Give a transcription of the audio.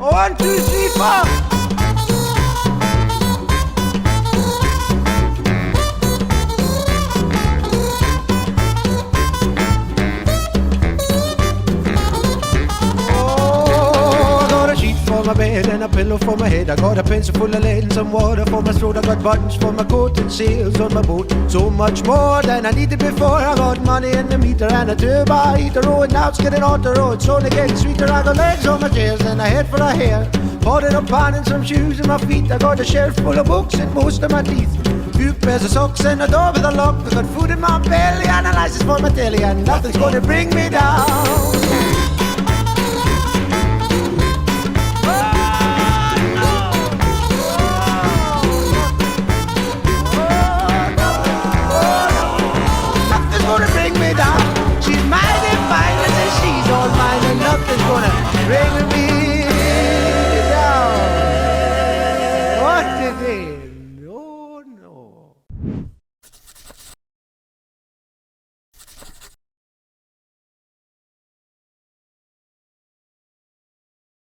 1, 2, 3, 4. For my bed and a pillow for my head. I got a pencil full of lead and some water for my throat. I got buttons for my coat and sails on my boat. So much more than I needed before. I got money in the meter and a turbo heater. Oh, and now it's getting on the road, slowly getting sweeter. I got legs on my chairs and a head for a hair. Potted up pan and some shoes in my feet. I got a shelf full of books and most of my teeth. Few pairs of socks and a door with a lock. I got food in my belly and a license for my telly, and nothing's gonna bring me down. She's mighty fine and she's all mine, and nothing's gonna bring me down. What it is?